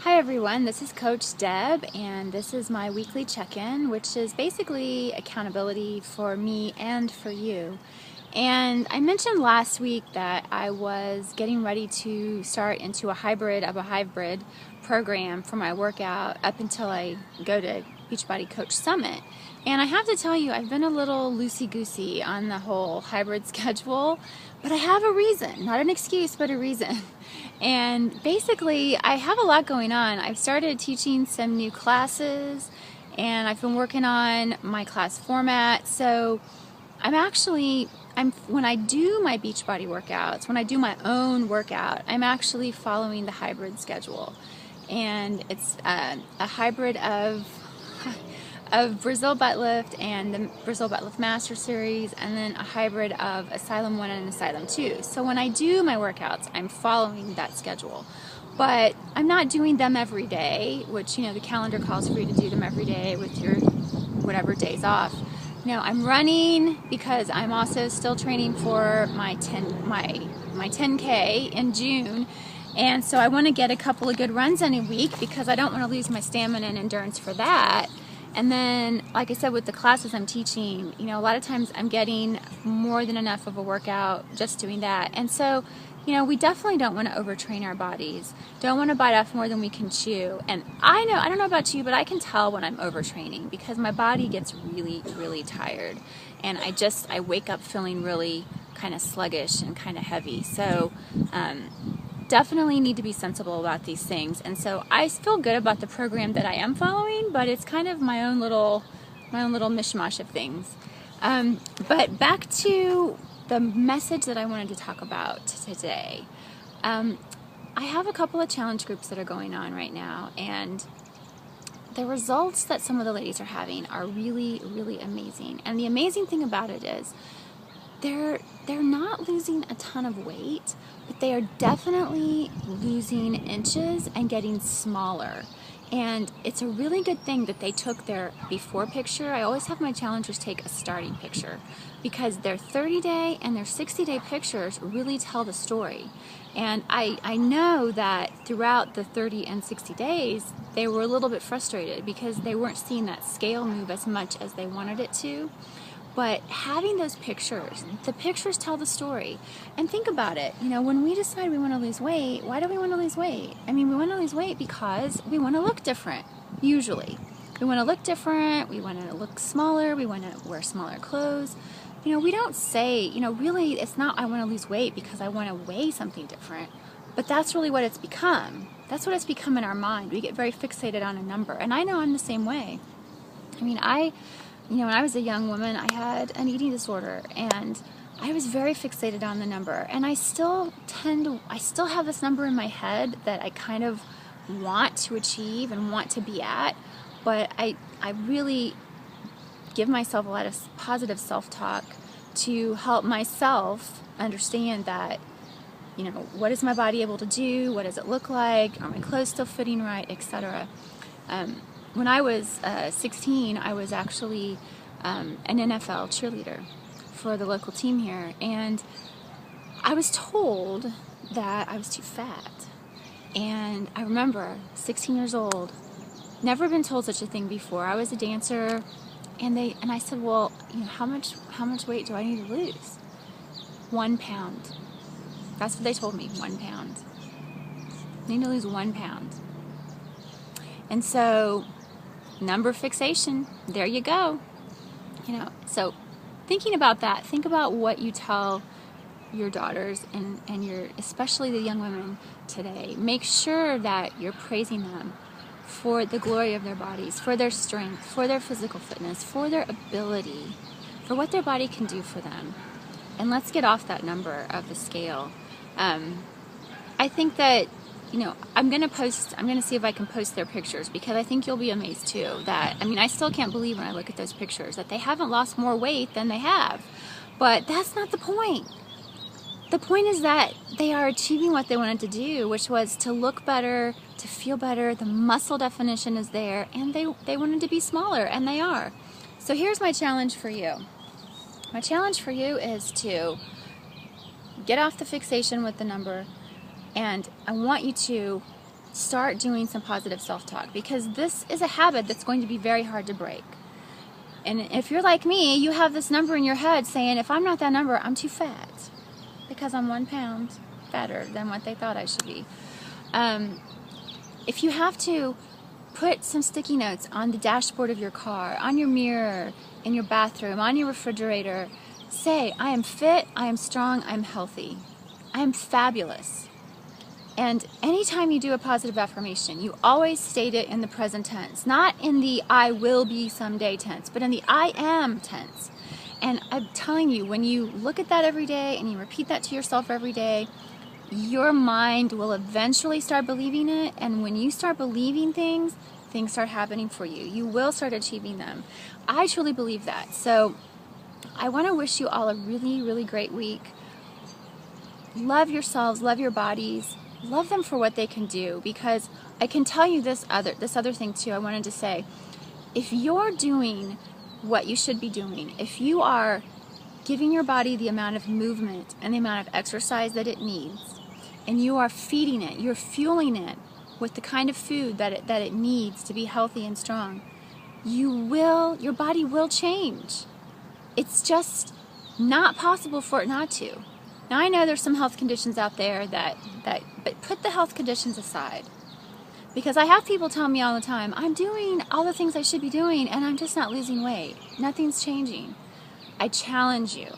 Hi everyone, this is Coach Deb, and this is my weekly check-in, which is basically accountability for me and for you. And I mentioned last week that I was getting ready to start into a hybrid program for my workout up until I go to Beachbody Coach Summit. And I have to tell you, I've been a little loosey-goosey on the whole hybrid schedule, but I have a reason, not an excuse, but a reason. And basically, I have a lot going on. I've started teaching some new classes, and I've been working on my class format. So when I do my Beachbody workouts, when I do my own workout, I'm actually following the hybrid schedule. And it's a hybrid of Brazil butt lift and the Brazil butt lift master series, and then a hybrid of Asylum 1 and Asylum 2. So when I do my workouts, I'm following that schedule. But I'm not doing them every day, which, the calendar calls for you to do them every day with your whatever days off. I'm running because I'm also still training for my 10K in June. And so I want to get a couple of good runs in a week because I don't want to lose my stamina and endurance for that. And then, like I said, with the classes I'm teaching, a lot of times I'm getting more than enough of a workout just doing that. And so, we definitely don't want to overtrain our bodies. Don't want to bite off more than we can chew. And I don't know about you, but I can tell when I'm overtraining because my body gets really, really tired. And I wake up feeling really kind of sluggish and kind of heavy. So, definitely need to be sensible about these things. And so I feel good about the program that I am following, but it's kind of my own little mishmash of things. But back to the message that I wanted to talk about today. I have a couple of challenge groups that are going on right now, and the results that some of the ladies are having are really, really amazing. And the amazing thing about it is they're not losing a ton of weight, but they are definitely losing inches and getting smaller. And it's a really good thing that they took their before picture. I always have my challengers take a starting picture because their 30-day and their 60-day pictures really tell the story. And I know that throughout the 30 and 60 days, they were a little bit frustrated because they weren't seeing that scale move as much as they wanted it to. But having those pictures, the pictures tell the story. And think about it, when we decide we want to lose weight, why do we want to lose weight? We want to lose weight because we want to look different, usually. We want to look different, we want to look smaller, we want to wear smaller clothes. We don't say, really, it's not I want to lose weight because I want to weigh something different. But that's really what it's become. That's what it's become in our mind. We get very fixated on a number. And I know I'm the same way. When I was a young woman, I had an eating disorder, and I was very fixated on the number. And I still have this number in my head that I kind of want to achieve and want to be at, but I really give myself a lot of positive self-talk to help myself understand that, what is my body able to do? What does it look like? Are my clothes still fitting right, etc. When I was 16, I was actually an NFL cheerleader for the local team here, and I was told that I was too fat. And I remember, 16 years old, never been told such a thing before. I was a dancer, and I said, well, how much weight do I need to lose? 1 pound. That's what they told me, 1 pound. I need to lose 1 pound. And so, number fixation, there you go. So thinking about that, think about what you tell your daughters and especially the young women today. Make sure that you're praising them for the glory of their bodies, for their strength, for their physical fitness, for their ability, for what their body can do for them. And let's get off that number of the scale. I think that I'm going to see if I can post their pictures because I think you'll be amazed too I still can't believe when I look at those pictures that they haven't lost more weight than they have. But that's not the point. The point is that they are achieving what they wanted to do, which was to look better, to feel better. The muscle definition is there, and they wanted to be smaller, and they are. So here's my challenge for you. My challenge for you is to get off the fixation with the number, and I want you to start doing some positive self-talk, because this is a habit that's going to be very hard to break. And if you're like me, you have this number in your head saying, if I'm not that number, I'm too fat, because I'm 1 pound fatter than what they thought I should be. If you have to put some sticky notes on the dashboard of your car, on your mirror, in your bathroom, on your refrigerator, say, I am fit, I am strong, I am healthy, I am fabulous. And anytime you do a positive affirmation, you always state it in the present tense, not in the I will be someday tense, but in the I am tense. And I'm telling you, when you look at that every day and you repeat that to yourself every day, your mind will eventually start believing it. And when you start believing things, things start happening for you. You will start achieving them. I truly believe that. So I want to wish you all a really, really great week. Love yourselves, love your bodies. Love them for what they can do, because I can tell you this other thing too I wanted to say. If you're doing what you should be doing, if you are giving your body the amount of movement and the amount of exercise that it needs, and you are feeding it, you're fueling it with the kind of food that it needs to be healthy and strong, your body will change. It's just not possible for it not to. Now, I know there's some health conditions out there but put the health conditions aside. Because I have people tell me all the time, I'm doing all the things I should be doing and I'm just not losing weight. Nothing's changing. I challenge you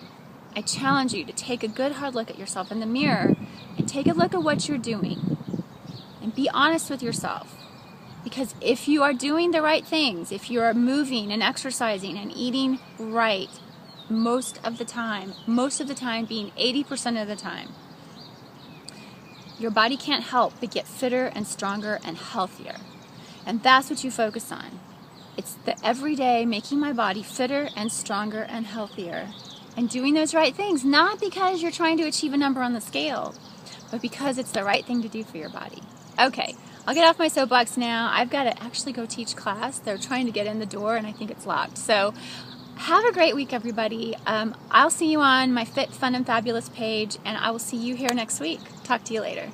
to take a good hard look at yourself in the mirror and take a look at what you're doing and be honest with yourself. Because if you are doing the right things, if you are moving and exercising and eating right, most of the time being 80% of the time, your body can't help but get fitter and stronger and healthier. And that's what you focus on. It's the everyday making my body fitter and stronger and healthier. And doing those right things, not because you're trying to achieve a number on the scale, but because it's the right thing to do for your body. Okay, I'll get off my soapbox now. I've got to actually go teach class. They're trying to get in the door and I think it's locked. So have a great week, everybody. I'll see you on my Fit, Fun, and Fabulous page, and I will see you here next week. Talk to you later.